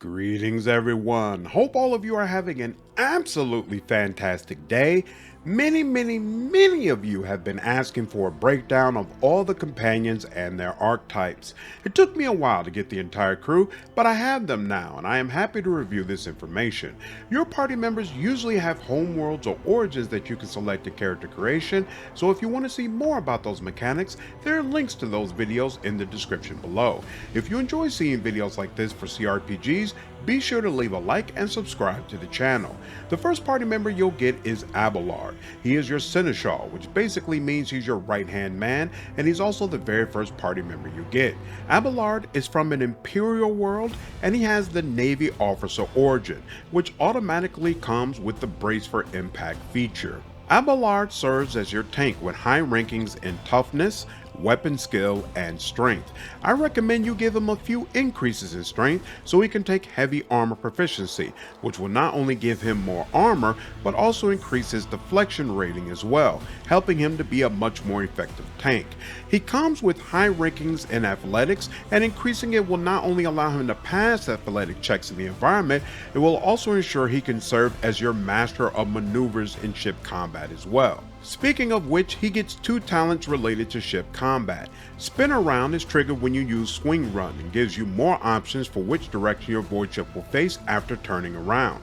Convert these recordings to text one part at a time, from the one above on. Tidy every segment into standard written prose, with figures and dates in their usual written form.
Greetings, everyone. Hope all of you are having an absolutely fantastic day. Many of you have been asking for a breakdown of all the companions and their archetypes. It took me a while to get the entire crew, but I have them now, and I am happy to review this information. Your party members usually have homeworlds or origins that you can select in character creation, so if you want to see more about those mechanics, there are links to those videos in the description below. If you enjoy seeing videos like this for CRPGs, be sure to leave a like and subscribe to the channel. The first party member you'll get is Abelard. He is your seneschal, which basically means he's your right-hand man, and he's also the very first party member you get. Abelard is from an imperial world, and he has the Navy officer origin, which automatically comes with the brace for impact feature. Abelard serves as your tank with high rankings in toughness, weapon skill, and strength. I recommend you give him a few increases in strength so he can take heavy armor proficiency, which will not only give him more armor, but also increase his deflection rating as well, helping him to be a much more effective tank. He comes with high rankings in athletics, and increasing it will not only allow him to pass athletic checks in the environment, it will also ensure he can serve as your master of maneuvers in ship combat as well. Speaking of which, he gets 2 talents related to ship combat. Spin Around is triggered when you use Swing Run and gives you more options for which direction your void ship will face after turning around.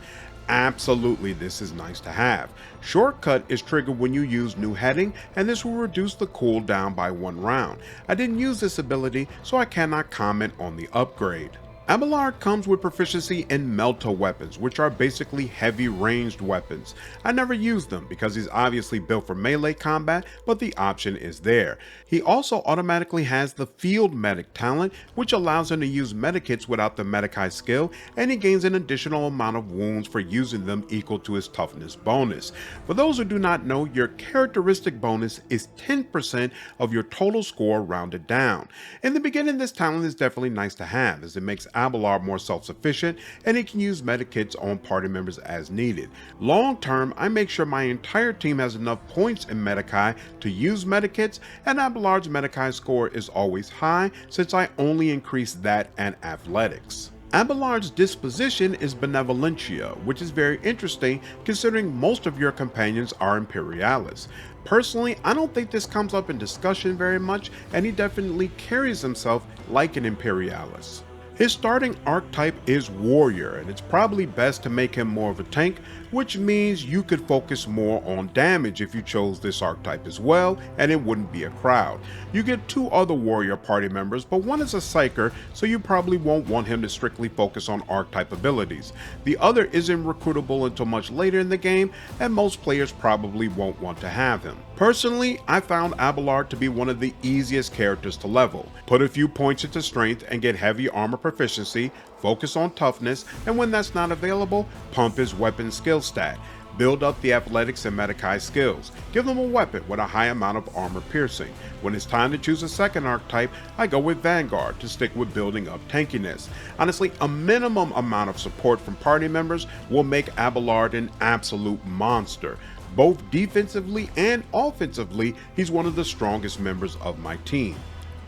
Absolutely, this is nice to have. Shortcut is triggered when you use New Heading, and this will reduce the cooldown by 1 round. I didn't use this ability, so I cannot comment on the upgrade. Abelard comes with proficiency in melta weapons, which are basically heavy ranged weapons. I never used them because he's obviously built for melee combat, but the option is there. He also automatically has the field medic talent, which allows him to use medikits without the Marazhai skill, and he gains an additional amount of wounds for using them equal to his toughness bonus. For those who do not know, your characteristic bonus is 10% of your total score rounded down. In the beginning, this talent is definitely nice to have, as it makes Abelard more self-sufficient, and he can use medikits on party members as needed. Long term, I make sure my entire team has enough points in Marazhai to use medikits, and Abelard's Marazhai score is always high since I only increase that and athletics. Abelard's disposition is benevolentia, which is very interesting considering most of your companions are Imperialis. Personally, I don't think this comes up in discussion very much, and he definitely carries himself like an Imperialis. His starting archetype is Warrior, and it's probably best to make him more of a tank, which means you could focus more on damage if you chose this archetype as well, and it wouldn't be a crowd. You get 2 other Warrior party members, but one is a Psyker, so you probably won't want him to strictly focus on archetype abilities. The other isn't recruitable until much later in the game, and most players probably won't want to have him. Personally, I found Abelard to be one of the easiest characters to level. Put a few points into strength and get heavy armor proficiency, focus on toughness, and when that's not available, pump his weapon skill stat. Build up the athletics and Marazhai skills. Give them a weapon with a high amount of armor piercing. When it's time to choose a second archetype, I go with Vanguard to stick with building up tankiness. Honestly, a minimum amount of support from party members will make Abelard an absolute monster. Both defensively and offensively, he's one of the strongest members of my team.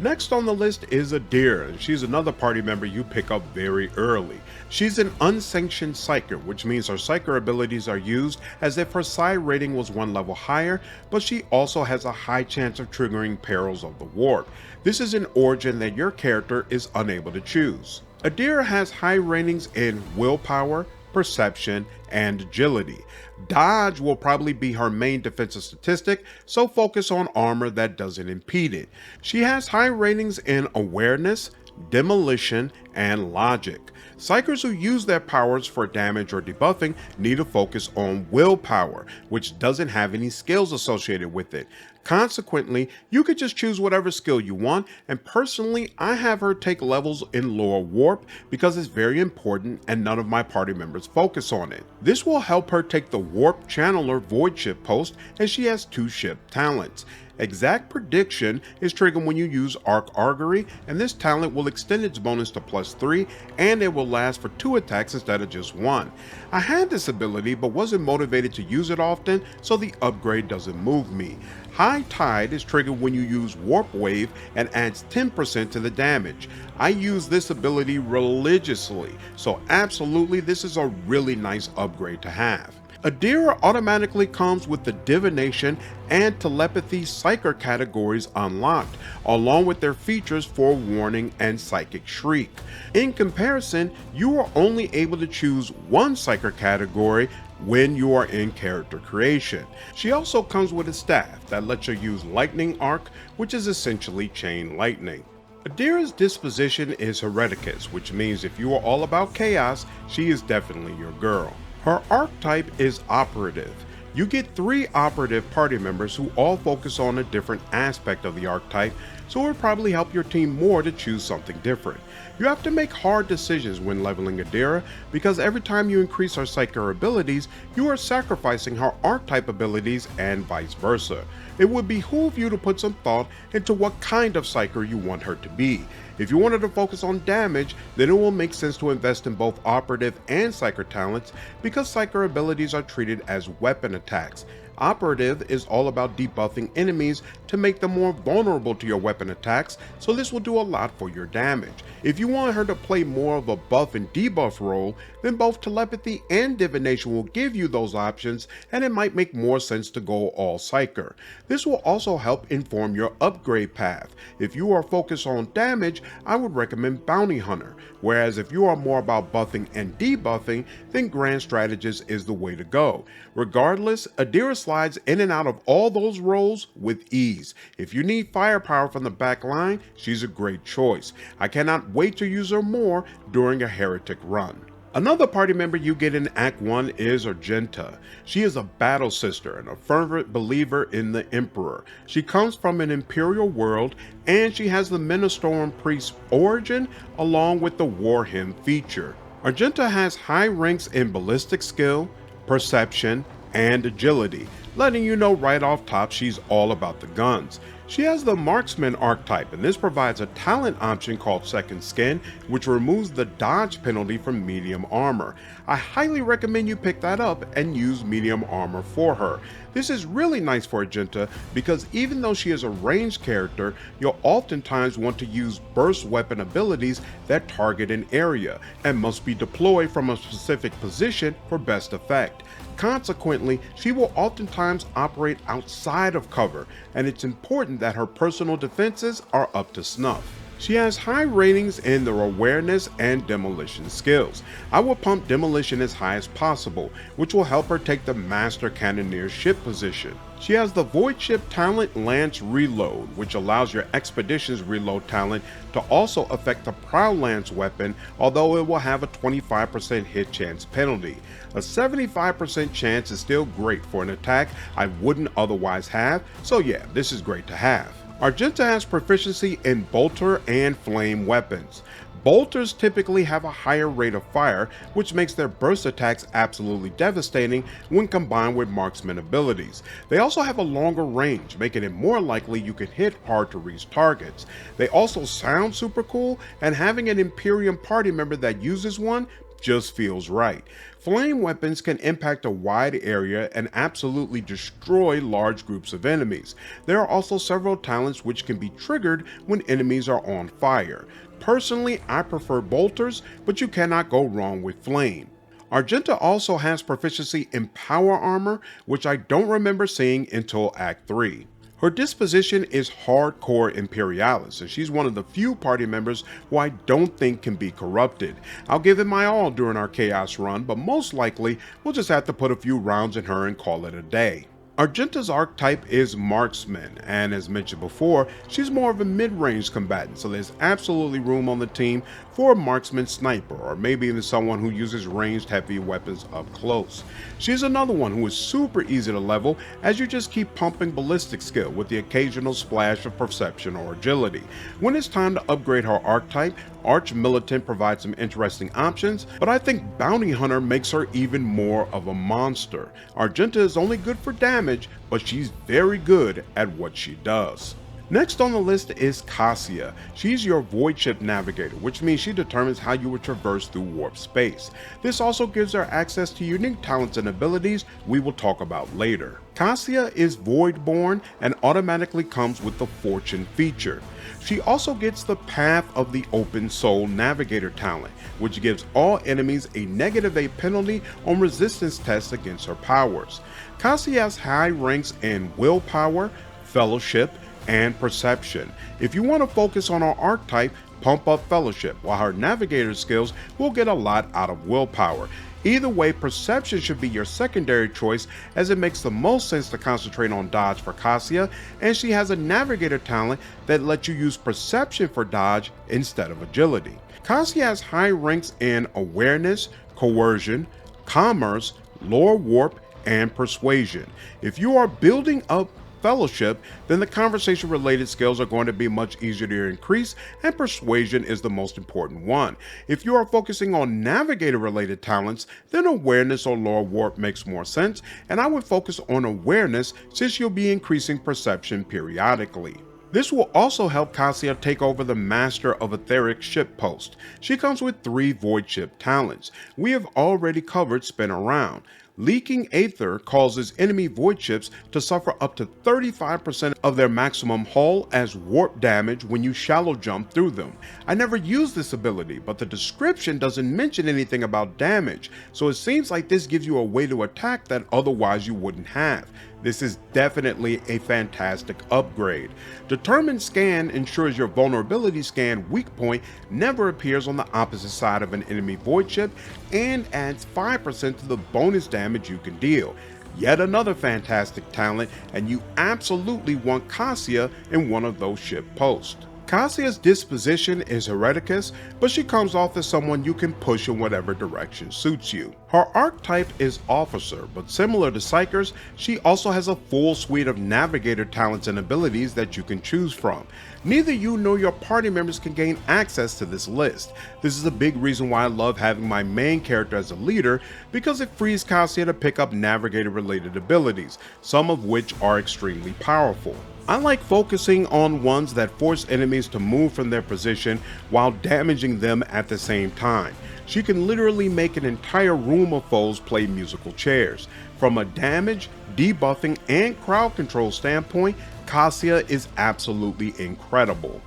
Next on the list is Idira, and she's another party member you pick up very early. She's an unsanctioned psyker, which means her psyker abilities are used as if her psi rating was 1 level higher, but she also has a high chance of triggering perils of the warp. This is an origin that your character is unable to choose. Idira has high ratings in willpower, perception, and agility. Dodge will probably be her main defensive statistic, so focus on armor that doesn't impede it. She has high ratings in awareness, demolition, and logic. Psykers who use their powers for damage or debuffing need to focus on willpower, which doesn't have any skills associated with it. Consequently, you could just choose whatever skill you want, and personally, I have her take levels in Lore Warp because it's very important and none of my party members focus on it. This will help her take the Warp Channeler Void Ship post, and she has 2 ship talents. Exact Prediction is triggered when you use Arc Augury, and this talent will extend its bonus to +3, and it will last for 2 attacks instead of just 1. I had this ability but wasn't motivated to use it often, so the upgrade doesn't move me. High Tide is triggered when you use Warp Wave and adds 10% to the damage. I use this ability religiously, so absolutely this is a really nice upgrade to have. Idira automatically comes with the Divination and Telepathy Psyker categories unlocked, along with their features for Warning and Psychic Shriek. In comparison, you are only able to choose one Psyker category when you are in character creation. She also comes with a staff that lets you use Lightning Arc, which is essentially Chain Lightning. Idira's disposition is Hereticus, which means if you are all about chaos, she is definitely your girl. Her archetype is Operative. You get 3 operative party members who all focus on a different aspect of the archetype, so it will probably help your team more to choose something different. You have to make hard decisions when leveling Idira, because every time you increase her Psyker abilities, you are sacrificing her archetype abilities and vice versa. It would behoove you to put some thought into what kind of Psyker you want her to be. If you wanted to focus on damage, then it will make sense to invest in both operative and Psyker talents, because Psyker abilities are treated as weapon attacks. Operative is all about debuffing enemies to make them more vulnerable to your weapon attacks, so this will do a lot for your damage. If you want her to play more of a buff and debuff role, then both Telepathy and Divination will give you those options, and it might make more sense to go all Psyker. This will also help inform your upgrade path. If you are focused on damage, I would recommend Bounty Hunter, whereas if you are more about buffing and debuffing, then Grand Strategist is the way to go. Regardless, Idira slides in and out of all those roles with ease. If you need firepower from the back line, she's a great choice. I cannot wait to use her more during a Heretic run. Another party member you get in Act 1 is Argenta. She is a battle sister and a fervent believer in the Emperor. She comes from an Imperial world, and she has the Ministorum Priest origin along with the War Hymn feature. Argenta has high ranks in ballistic skill, perception, and agility, letting you know right off top she's all about the guns. She has the Marksman archetype, and this provides a talent option called Second Skin, which removes the dodge penalty from medium armor. I highly recommend you pick that up and use medium armor for her. This is really nice for Argenta because even though she is a ranged character, you'll oftentimes want to use burst weapon abilities that target an area and must be deployed from a specific position for best effect. Consequently, she will oftentimes operate outside of cover, and it's important that her personal defenses are up to snuff. She has high ratings in their awareness and demolition skills. I will pump demolition as high as possible, which will help her take the Master Cannoneer ship position. She has the Void Ship talent Lance Reload, which allows your Expeditions Reload talent to also affect the Prow Lance weapon, although it will have a 25% hit chance penalty. A 75% chance is still great for an attack I wouldn't otherwise have, so yeah, this is great to have. Argenta has proficiency in bolter and flame weapons. Bolters typically have a higher rate of fire, which makes their burst attacks absolutely devastating when combined with marksman abilities. They also have a longer range, making it more likely you can hit hard to reach targets. They also sound super cool, and having an Imperium party member that uses one just feels right. Flame weapons can impact a wide area and absolutely destroy large groups of enemies. There are also several talents which can be triggered when enemies are on fire. Personally, I prefer bolters, but you cannot go wrong with flame. Argenta also has proficiency in power armor, which I don't remember seeing until Act 3. Her disposition is hardcore Imperialis, and she's one of the few party members who I don't think can be corrupted. I'll give it my all during our Chaos run, but most likely we'll just have to put a few rounds in her and call it a day. Argenta's archetype is Marksman, and as mentioned before, she's more of a mid-range combatant, so there's absolutely room on the team for a Marksman Sniper, or maybe even someone who uses ranged heavy weapons up close. She's another one who is super easy to level, as you just keep pumping ballistic skill with the occasional splash of perception or agility. When it's time to upgrade her archetype, Arch Militant provides some interesting options, but I think Bounty Hunter makes her even more of a monster. Argenta is only good for damage, but she's very good at what she does. Next on the list is Cassia. She's your void ship navigator, which means she determines how you will traverse through warp space. This also gives her access to unique talents and abilities we will talk about later. Cassia is void-born and automatically comes with the Fortune feature. She also gets the Path of the Open Soul Navigator talent, which gives all enemies a -8 penalty on resistance tests against her powers. Cassia has high ranks in Willpower, Fellowship, and Perception. If you want to focus on her archetype, pump up Fellowship, while her Navigator skills will get a lot out of Willpower. Either way, Perception should be your secondary choice, as it makes the most sense to concentrate on dodge for Cassia, and she has a Navigator talent that lets you use Perception for dodge instead of Agility. Cassia has high ranks in Awareness, Coercion, Commerce, Lore Warp, and Persuasion. If you are building up Fellowship, then the conversation related skills are going to be much easier to increase, and Persuasion is the most important one. If you are focusing on Navigator related talents, then Awareness or Lore Warp makes more sense, and I would focus on Awareness since you'll be increasing Perception periodically. This will also help Cassia take over the Master of Etheric ship post. She comes with 3 void ship talents. We have already covered Spin Around. Leaking Aether causes enemy void ships to suffer up to 35% of their maximum hull as warp damage when you shallow jump through them. I never used this ability, but the description doesn't mention anything about damage, so it seems like this gives you a way to attack that otherwise you wouldn't have. This is definitely a fantastic upgrade. Determined Scan ensures your vulnerability scan weak point never appears on the opposite side of an enemy void ship and adds 5% to the bonus damage you can deal. Yet another fantastic talent, and you absolutely want Cassia in one of those ship posts. Cassia's disposition is Hereticus, but she comes off as someone you can push in whatever direction suits you. Her archetype is Officer, but similar to Psykers, she also has a full suite of Navigator talents and abilities that you can choose from. Neither you nor your party members can gain access to this list. This is a big reason why I love having my main character as a leader, because it frees Cassia to pick up Navigator related abilities, some of which are extremely powerful. I like focusing on ones that force enemies to move from their position while damaging them at the same time. She can literally make an entire room of foes play musical chairs. From a damage, debuffing, and crowd control standpoint, Cassia is absolutely incredible.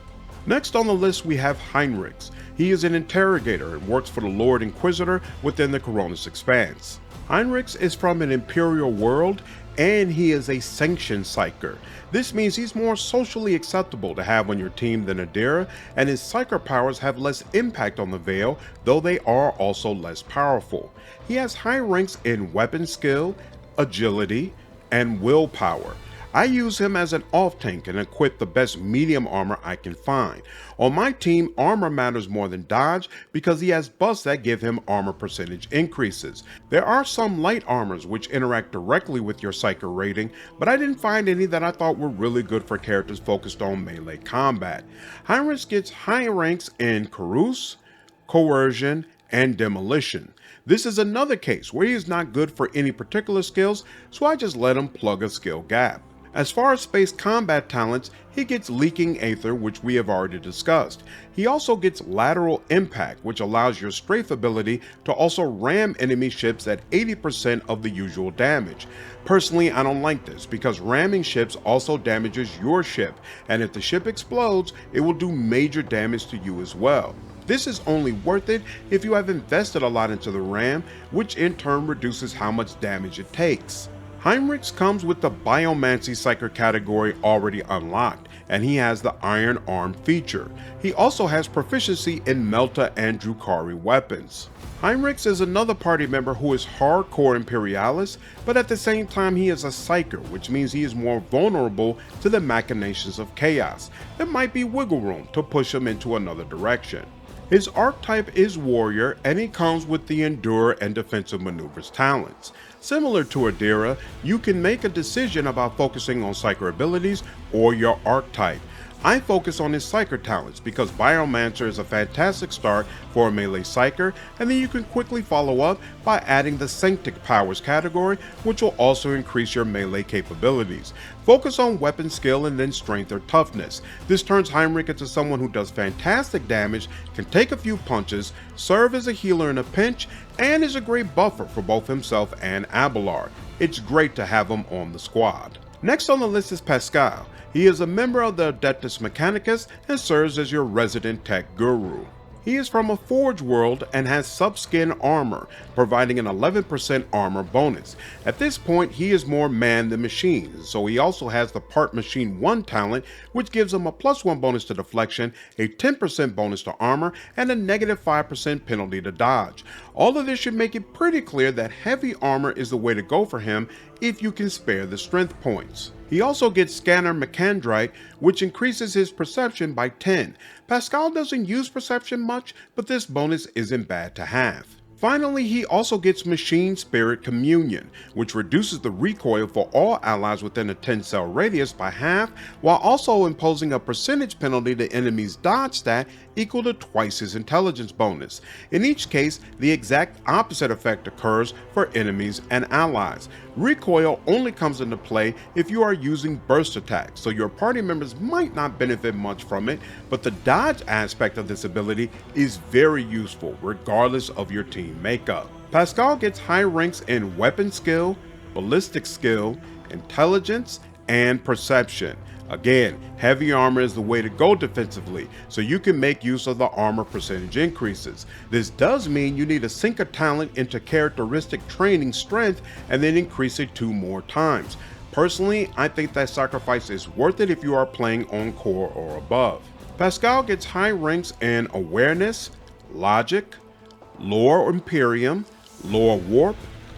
Next on the list we have Heinrix. He is an interrogator and works for the Lord Inquisitor within the Coronis Expanse. Heinrix is from an Imperial world, and he is a sanctioned psyker. This means he's more socially acceptable to have on your team than Idira, and his psyker powers have less impact on the Veil, though they are also less powerful. He has high ranks in weapon skill, agility, and willpower. I use him as an off-tank and equip the best medium armor I can find. On my team, armor matters more than dodge because he has buffs that give him armor percentage increases. There are some light armors which interact directly with your psyker rating, but I didn't find any that I thought were really good for characters focused on melee combat. Heinrix gets high ranks in Carouse, Coercion, and Demolition. This is another case where he is not good for any particular skills, so I just let him plug a skill gap. As far as space combat talents, he gets Leaking Aether, which we have already discussed. He also gets Lateral Impact, which allows your strafe ability to also ram enemy ships at 80% of the usual damage. Personally, I don't like this because ramming ships also damages your ship, and if the ship explodes, it will do major damage to you as well. This is only worth it if you have invested a lot into the ram, which in turn reduces how much damage it takes. Heinrix comes with the Biomancy Psyker category already unlocked, and he has the Iron Arm feature. He also has proficiency in Melta and Drukhari weapons. Heinrix is another party member who is hardcore Imperialis, but at the same time he is a Psyker, which means he is more vulnerable to the machinations of chaos. There might be wiggle room to push him into another direction. His archetype is Warrior, and he comes with the Endure and Defensive Maneuvers talents. Similar to Idira, you can make a decision about focusing on Psyker abilities or your archetype. I focus on his Psyker talents because Biomancer is a fantastic start for a melee Psyker, and then you can quickly follow up by adding the Sanctic Powers category, which will also increase your melee capabilities. Focus on weapon skill and then strength or toughness. This turns Heinrix into someone who does fantastic damage, can take a few punches, serve as a healer in a pinch, and is a great buffer for both himself and Abelard. It's great to have him on the squad. Next on the list is Pasqal. He is a member of the Adeptus Mechanicus and serves as your resident tech guru. He is from a Forge world and has subskin armor, providing an 11% armor bonus. At this point, he is more man than machine, so he also has the Part Machine 1 talent, which gives him a +1 bonus to deflection, a 10% bonus to armor, and a -5% penalty to dodge. All of this should make it pretty clear that heavy armor is the way to go for him if you can spare the strength points. He also gets Scanner Macandrite, which increases his perception by 10. Pasqal doesn't use perception much, but this bonus isn't bad to have. Finally, he also gets Machine Spirit Communion, which reduces the recoil for all allies within a 10-cell radius by half, while also imposing a percentage penalty to enemies' dodge stat equal to twice his intelligence bonus. In each case, the exact opposite effect occurs for enemies and allies. Recoil only comes into play if you are using burst attacks, so your party members might not benefit much from it, but the dodge aspect of this ability is very useful regardless of your team makeup. Pasqal gets high ranks in weapon skill, ballistic skill, intelligence, and perception. Again, heavy armor is the way to go defensively, so you can make use of the armor percentage increases. This does mean you need to sink a talent into characteristic training strength and then increase it 2 more times. Personally, I think that sacrifice is worth it if you are playing on core or above. Pasqal gets high ranks in awareness, logic, lore Imperium, lore warp,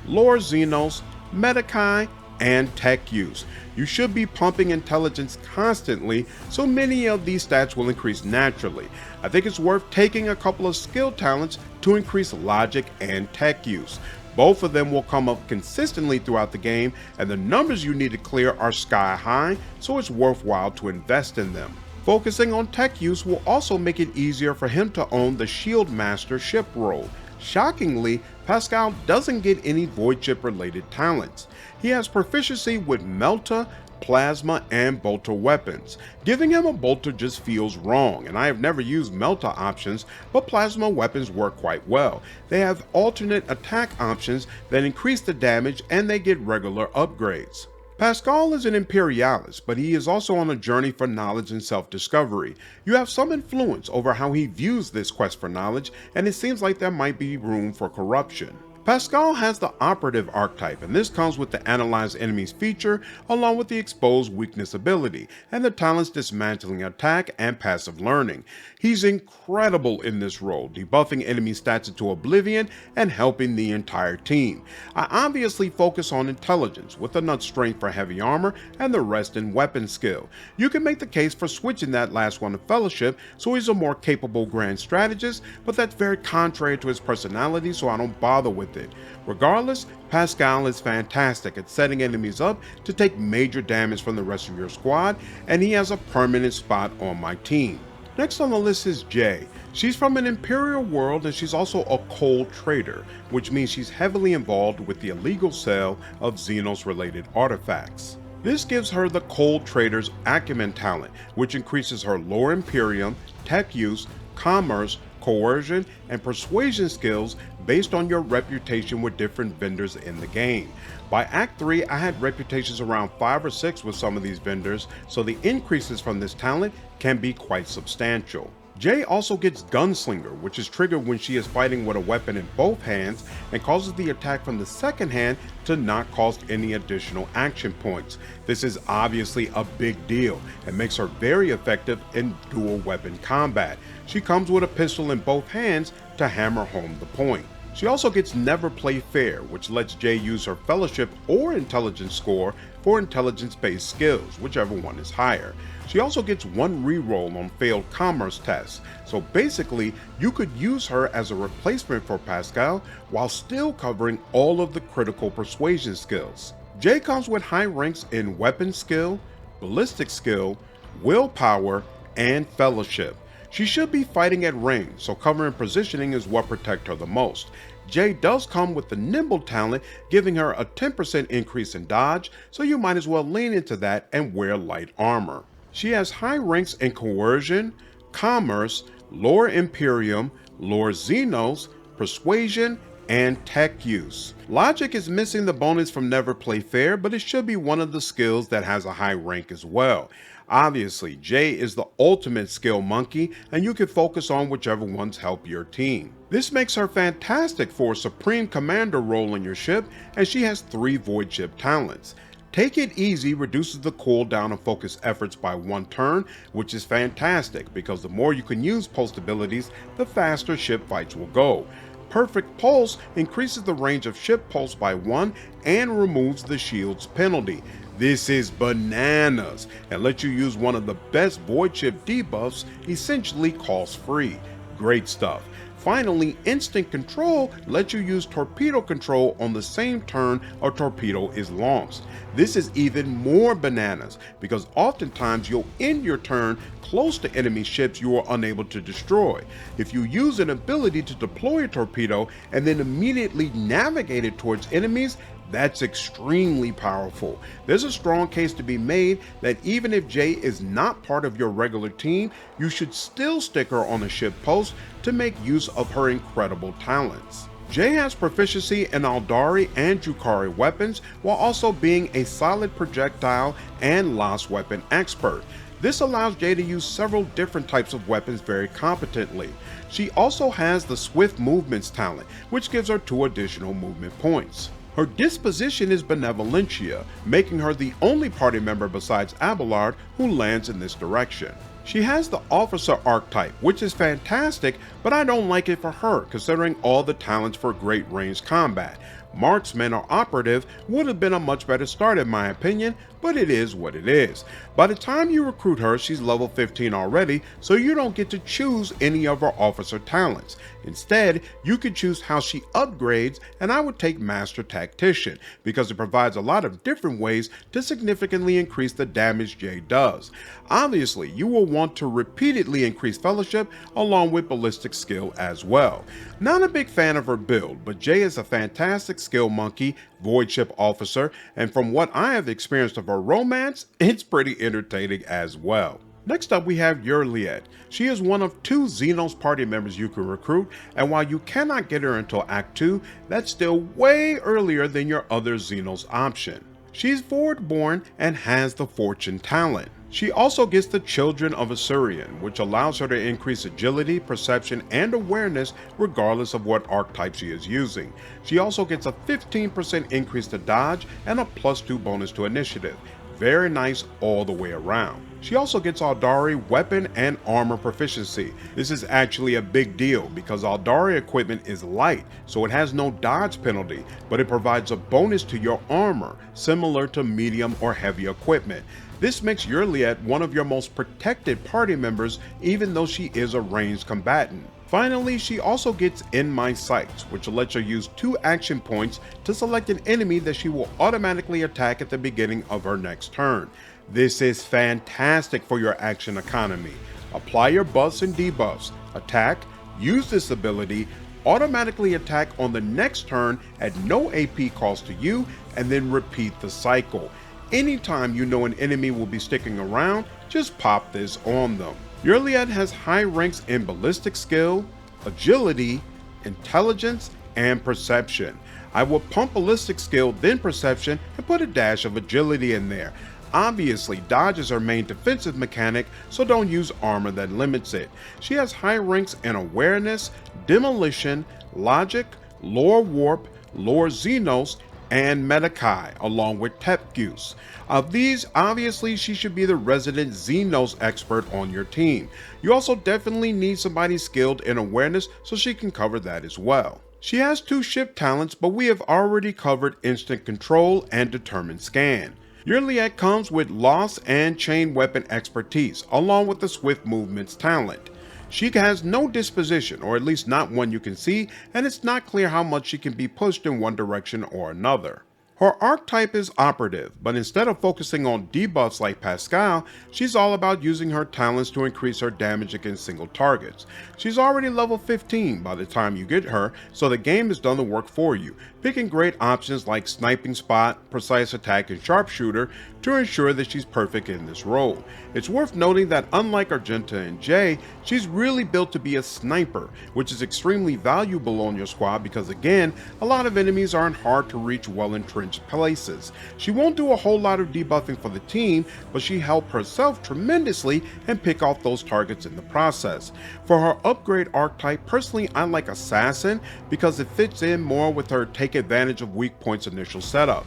lore Xenos, Medikai, and tech use. You should be pumping intelligence constantly, so many of these stats will increase naturally. I think it's worth taking a couple of skill talents to increase logic and tech use. Both of them will come up consistently throughout the game, and the numbers you need to clear are sky high, so it's worthwhile to invest in them. Focusing on tech use will also make it easier for him to own the Shield Master ship role. Shockingly, Pasqal doesn't get any Void Chip related talents. He has proficiency with Melta, Plasma, and Bolter weapons. Giving him a Bolter just feels wrong, and I have never used Melta options, but Plasma weapons work quite well. They have alternate attack options that increase the damage, and they get regular upgrades. Pasqal is an Imperialist, but he is also on a journey for knowledge and self-discovery. You have some influence over how he views this quest for knowledge, and it seems like there might be room for corruption. Pasqal has the Operative archetype, and this comes with the Analyze Enemies feature, along with the Expose Weakness ability, and the talents Dismantling Attack and Passive Learning. He's incredible in this role, debuffing enemy stats into oblivion and helping the entire team. I obviously focus on intelligence, with enough strength for heavy armor and the rest in weapon skill. You can make the case for switching that last one to Fellowship, so he's a more capable grand strategist, but that's very contrary to his personality, so I don't bother with it. Regardless, Pasqal is fantastic at setting enemies up to take major damage from the rest of your squad, and he has a permanent spot on my team. Next on the list is Jay. She's from an Imperial world, and she's also a cold trader, which means she's heavily involved with the illegal sale of Xenos related artifacts. This gives her the Cold Trader's Acumen talent, which increases her lore Imperium, tech use, commerce, coercion, and persuasion skills based on your reputation with different vendors in the game. By Act 3, I had reputations around 5 or 6 with some of these vendors, so the increases from this talent can be quite substantial. Jay also gets Gunslinger, which is triggered when she is fighting with a weapon in both hands and causes the attack from the second hand to not cost any additional action points. This is obviously a big deal and makes her very effective in dual weapon combat. She comes with a pistol in both hands to hammer home the point. She also gets Never Play Fair, which lets Jay use her Fellowship or Intelligence score for intelligence-based skills, whichever one is higher. She also gets 1 reroll on failed commerce tests, so basically you could use her as a replacement for Pasqal while still covering all of the critical persuasion skills. Jay comes with high ranks in weapon skill, ballistic skill, willpower, and Fellowship. She should be fighting at range, so cover and positioning is what protect her the most. Jay does come with the Nimble talent, giving her a 10% increase in dodge, so you might as well lean into that and wear light armor. She has high ranks in Coercion, Commerce, Lore Imperium, Lore Xenos, Persuasion, and Tech Use. Logic is missing the bonus from Never Play Fair, but it should be one of the skills that has a high rank as well. Obviously, Jay is the ultimate skill monkey, and you can focus on whichever ones help your team. This makes her fantastic for a Supreme Commander role in your ship, and she has 3 Void Ship talents. Take It Easy reduces the cooldown of focus efforts by 1 turn, which is fantastic because the more you can use post abilities, the faster ship fights will go. Perfect Pulse increases the range of ship pulse by 1 and removes the shield's penalty. This is bananas and lets you use one of the best Void Ship debuffs, essentially cost free. Great stuff. Finally, Instant Control lets you use Torpedo Control on the same turn a torpedo is launched. This is even more bananas because oftentimes you'll end your turn close to enemy ships you are unable to destroy. If you use an ability to deploy a torpedo and then immediately navigate it towards enemies, that's extremely powerful. There's a strong case to be made that even if Jay is not part of your regular team, you should still stick her on a ship post to make use of her incredible talents. Jay has proficiency in Aldari and Drukhari weapons while also being a solid projectile and lost weapon expert. This allows Jay to use several different types of weapons very competently. She also has the Swift Movements talent, which gives her 2 additional movement points. Her disposition is Benevolentia, making her the only party member besides Abelard who lands in this direction. She has the Officer archetype, which is fantastic, but I don't like it for her considering all the talents for great range combat. Marksman or Operative would have been a much better start in my opinion, but it is what it is. By the time you recruit her, she's level 15 already, so you don't get to choose any of her officer talents. Instead, you can choose how she upgrades, and I would take Master Tactician, because it provides a lot of different ways to significantly increase the damage Jay does. Obviously, you will want to repeatedly increase Fellowship along with Ballistic skill as well. Not a big fan of her build, but Jay is a fantastic skill monkey, Void Ship officer, and from what I have experienced of her romance, it's pretty entertaining as well. Next up we have Yrilet. She is one of 2 Xenos party members you can recruit, and while you cannot get her until Act 2, that's still way earlier than your other Xenos option. She's Forward-born and has the Fortune talent. She also gets the Children of Assyrian, which allows her to increase agility, perception, and awareness regardless of what archetype she is using. She also gets a 15% increase to dodge and a +2 bonus to initiative. Very nice all the way around. She also gets Aldari weapon and armor proficiency. This is actually a big deal because Aldari equipment is light, so it has no dodge penalty, but it provides a bonus to your armor, similar to medium or heavy equipment. This makes Yrilet one of your most protected party members, even though she is a ranged combatant. Finally, she also gets In My Sights, which will let her use 2 action points to select an enemy that she will automatically attack at the beginning of her next turn. This is fantastic for your action economy. Apply your buffs and debuffs, attack, use this ability, automatically attack on the next turn at no AP cost to you, and then repeat the cycle. Anytime you know an enemy will be sticking around, just pop this on them. Yrilet has high ranks in Ballistic skill, Agility, Intelligence, and Perception. I will pump Ballistic skill, then Perception, and put a dash of Agility in there. Obviously, dodge is her main defensive mechanic, so don't use armor that limits it. She has high ranks in Awareness, Demolition, Logic, Lore Warp, Lore Xenos, and Marazhai, along with Tech Use. Of these, obviously she should be the resident Xenos expert on your team. You also definitely need somebody skilled in Awareness, so she can cover that as well. She has 2 ship talents, but we have already covered Instant Control and Determined Scan. Yrilet comes with Loss and Chain Weapon expertise, along with the Swift Movements talent. She has no disposition, or at least not one you can see, and it's not clear how much she can be pushed in one direction or another. Her archetype is operative, but instead of focusing on debuffs like Pasqal, she's all about using her talents to increase her damage against single targets. She's already level 15 by the time you get her, so the game has done the work for you, picking great options like Sniping Spot, Precise Attack, and Sharpshooter to ensure that she's perfect in this role. It's worth noting that unlike Argenta and Jay, she's really built to be a sniper, which is extremely valuable on your squad because again, a lot of enemies are in hard to reach well-entrenched places. She won't do a whole lot of debuffing for the team, but she helped herself tremendously and pick off those targets in the process. For her upgrade archetype, personally I like Assassin because it fits in more with her take advantage of weak points initial setup.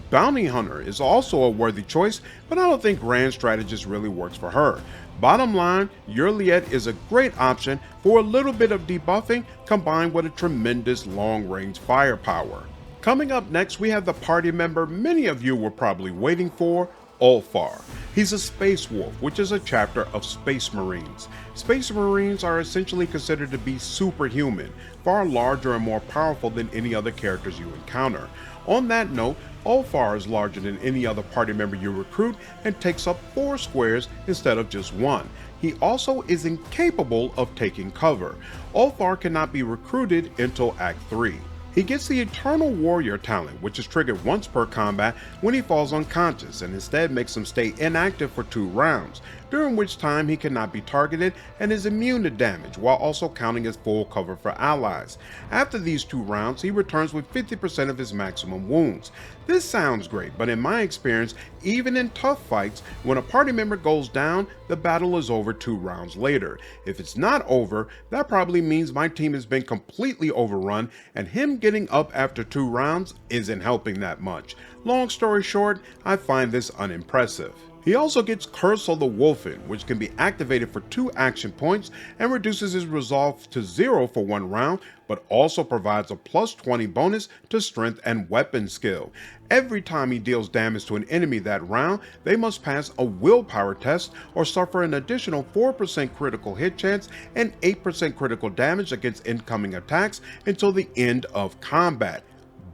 Bounty Hunter is also a worthy choice, but I don't think Grand Strategist really works for her. Bottom line, Yrilet is a great option for a little bit of debuffing combined with a tremendous long-range firepower. Coming up next, we have the party member many of you were probably waiting for, Ulfar. He's a space wolf, which is a chapter of Space Marines. Space Marines are essentially considered to be superhuman, far larger and more powerful than any other characters you encounter. On that note, Ulfar is larger than any other party member you recruit and takes up 4 squares instead of just 1. He also is incapable of taking cover. Ulfar cannot be recruited until Act 3. He gets the Eternal Warrior talent, which is triggered once per combat when he falls unconscious and instead makes him stay inactive for 2 rounds, during which time he cannot be targeted and is immune to damage while also counting as full cover for allies. After these 2 rounds, he returns with 50% of his maximum wounds. This sounds great, but in my experience, even in tough fights, when a party member goes down, the battle is over 2 rounds later. If it's not over, that probably means my team has been completely overrun and him getting up after 2 rounds isn't helping that much. Long story short, I find this unimpressive. He also gets Curse of the Wolfen, which can be activated for 2 action points and reduces his resolve to 0 for 1 round, but also provides a plus 20 bonus to strength and weapon skill. Every time he deals damage to an enemy that round, they must pass a willpower test or suffer an additional 4% critical hit chance and 8% critical damage against incoming attacks until the end of combat.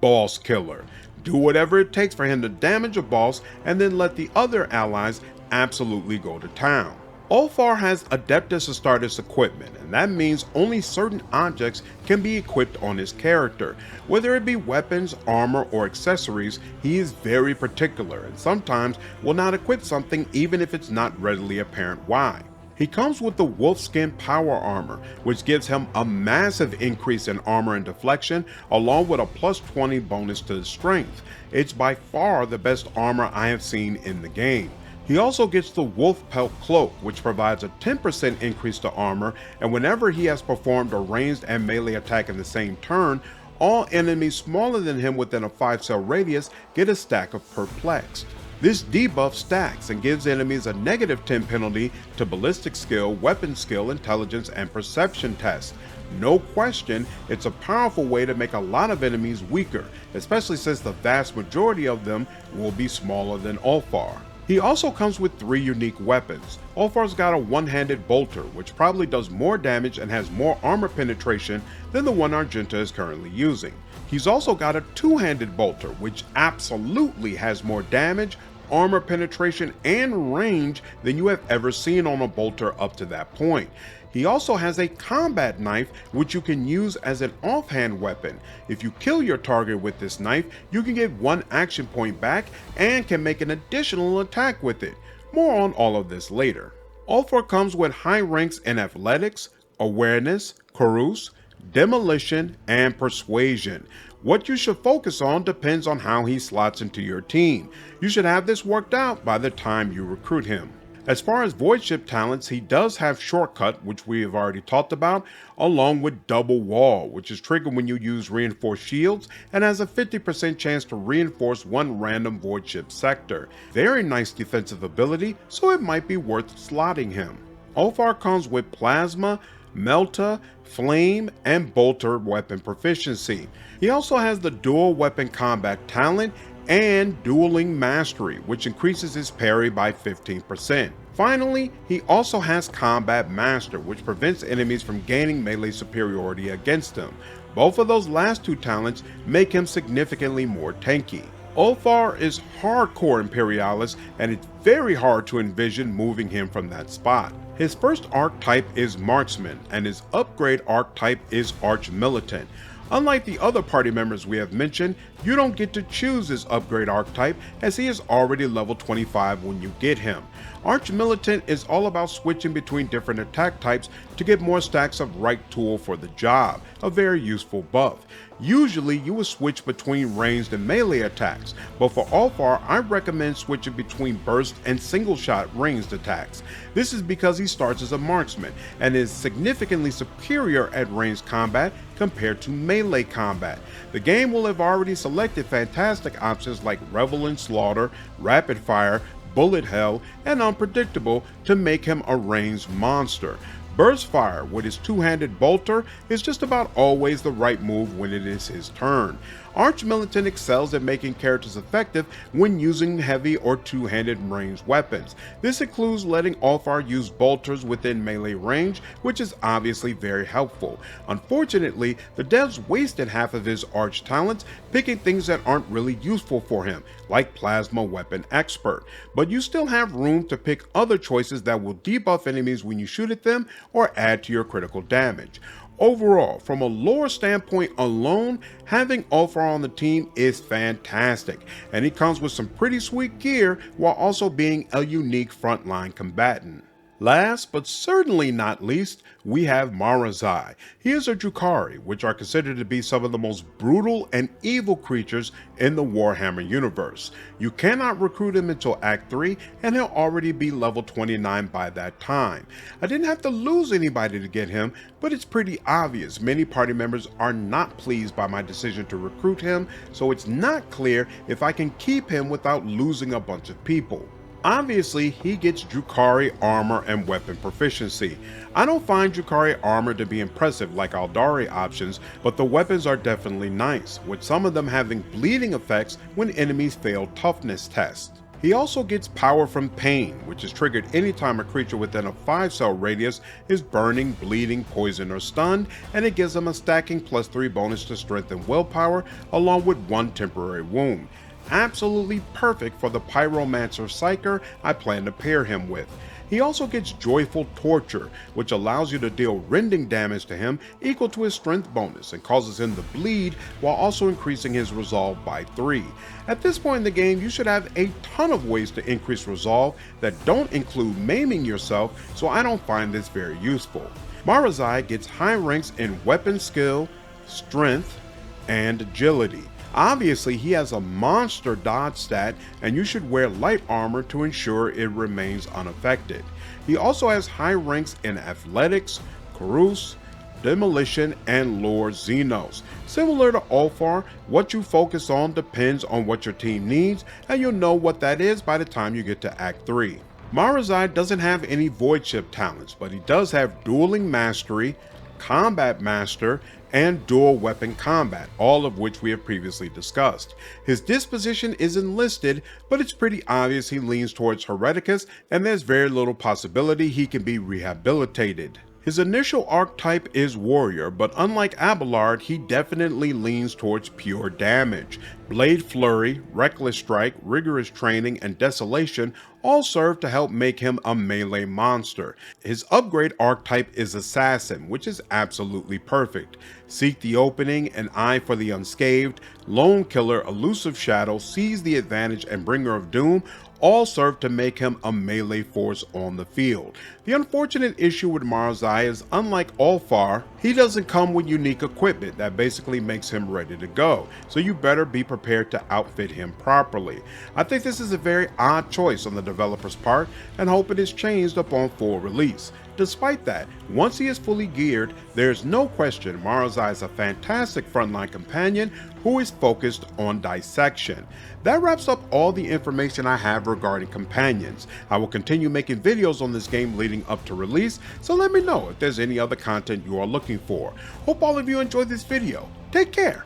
Boss killer. Do whatever it takes for him to damage a boss and then let the other allies absolutely go to town. Ulfar has Adeptus Astartes equipment, and that means only certain objects can be equipped on his character. Whether it be weapons, armor, or accessories, he is very particular and sometimes will not equip something even if it's not readily apparent why. He comes with the Wolfskin Power Armor, which gives him a massive increase in armor and deflection, along with a plus 20 bonus to his strength. It's by far the best armor I have seen in the game. He also gets the Wolf Pelt Cloak, which provides a 10% increase to armor, and whenever he has performed a ranged and melee attack in the same turn, all enemies smaller than him within a 5-cell radius get a stack of Perplexed. This debuff stacks and gives enemies a negative 10 penalty to ballistic skill, weapon skill, intelligence, and perception tests. No question, it's a powerful way to make a lot of enemies weaker, especially since the vast majority of them will be smaller than Ulfar. He also comes with 3 unique weapons. Ulfar's got a one-handed bolter, which probably does more damage and has more armor penetration than the one Argenta is currently using. He's also got a two-handed bolter, which absolutely has more damage, armor penetration, and range than you have ever seen on a bolter up to that point. He also has a combat knife, which you can use as an offhand weapon. If you kill your target with this knife, you can get 1 action point back and can make an additional attack with it. More on all of this later. Ulfar comes with high ranks in Athletics, Awareness, Carouse, Demolition, and Persuasion. What you should focus on depends on how he slots into your team. You should have this worked out by the time you recruit him. As far as Voidship talents, he does have Shortcut, which we have already talked about, along with Double Wall, which is triggered when you use Reinforced Shields and has a 50% chance to reinforce 1 random Voidship sector. Very nice defensive ability, so it might be worth slotting him. Ulfar comes with Plasma, Melta, Flame, and Bolter weapon proficiency. He also has the Dual Weapon Combat talent and Dueling Mastery, which increases his parry by 15%. Finally, he also has Combat Master, which prevents enemies from gaining melee superiority against him. Both of those last 2 talents make him significantly more tanky. Ulfar is hardcore imperialist, and it's very hard to envision moving him from that spot. His first archetype is Marksman, and his upgrade archetype is Arch-Militant. Unlike the other party members we have mentioned, you don't get to choose his upgrade archetype, as he is already level 25 when you get him. Arch-Militant is all about switching between different attack types to get more stacks of right tool for the job, a very useful buff. Usually you will switch between ranged and melee attacks, but for Ulfar I recommend switching between burst and single shot ranged attacks. This is because he starts as a marksman and is significantly superior at ranged combat compared to melee combat. The game will have already selected fantastic options like Revel in Slaughter, Rapid Fire, Bullet Hell, and Unpredictable to make him a ranged monster. Burst Fire with his two-handed bolter is just about always the right move when it is his turn. Arch-Militant excels at making characters effective when using heavy or two-handed ranged weapons. This includes letting Ulfar use bolters within melee range, which is obviously very helpful. Unfortunately, the devs wasted half of his arch talents picking things that aren't really useful for him, like Plasma Weapon Expert, but you still have room to pick other choices that will debuff enemies when you shoot at them or add to your critical damage. Overall, from a lore standpoint alone, having Ulfar on the team is fantastic, and he comes with some pretty sweet gear while also being a unique frontline combatant. Last but certainly not least, we have Marazhai. He is a Drukhari, which are considered to be some of the most brutal and evil creatures in the Warhammer universe. You cannot recruit him until Act 3, and he'll already be level 29 by that time. I didn't have to lose anybody to get him, but it's pretty obvious many party members are not pleased by my decision to recruit him, so it's not clear if I can keep him without losing a bunch of people. Obviously, he gets Drukhari armor and weapon proficiency. I don't find Drukhari armor to be impressive like Aldari options, but the weapons are definitely nice, with some of them having bleeding effects when enemies fail toughness tests. He also gets power from pain, which is triggered anytime a creature within a 5-cell radius is burning, bleeding, poisoned, or stunned, and it gives him a stacking +3 bonus to strength and willpower, along with 1 temporary wound. Absolutely perfect for the Pyromancer Psyker I plan to pair him with. He also gets Joyful Torture, which allows you to deal rending damage to him equal to his strength bonus and causes him to bleed while also increasing his resolve by 3. At this point in the game, you should have a ton of ways to increase resolve that don't include maiming yourself, so I don't find this very useful. Marazhai gets Heinrix in weapon skill, strength, and agility. Obviously, he has a monster dodge stat, and you should wear light armor to ensure it remains unaffected. He also has high ranks in athletics, carouse, demolition, and lore xenos. Similar to Ulfar, what you focus on depends on what your team needs, and you'll know what that is by the time you get to Act 3. Marazhai doesn't have any void ship talents, but he does have dueling mastery, combat master, and dual weapon combat, all of which we have previously discussed. His disposition isn't listed, but it's pretty obvious he leans towards Hereticus, and there's very little possibility he can be rehabilitated. His initial archetype is warrior, but unlike Abelard, he definitely leans towards pure damage. Blade Flurry, Reckless Strike, Rigorous Training, and Desolation all serve to help make him a melee monster. His upgrade archetype is Assassin, which is absolutely perfect. Seek the Opening, An Eye for the Unscathed, Lone Killer, Elusive Shadow, Seize the Advantage, and Bringer of Doom all serve to make him a melee force on the field. The unfortunate issue with Marazhai is, unlike Ulfar, he doesn't come with unique equipment that basically makes him ready to go, so you better be prepared to outfit him properly. I think this is a very odd choice on the developer's part, and hope it is changed upon full release. Despite that, once he is fully geared, there's no question Marazhai is a fantastic frontline companion who is focused on dissection. That wraps up all the information I have regarding companions. I will continue making videos on this game leading up to release, so let me know if there's any other content you are looking for. Hope all of you enjoyed this video. Take care.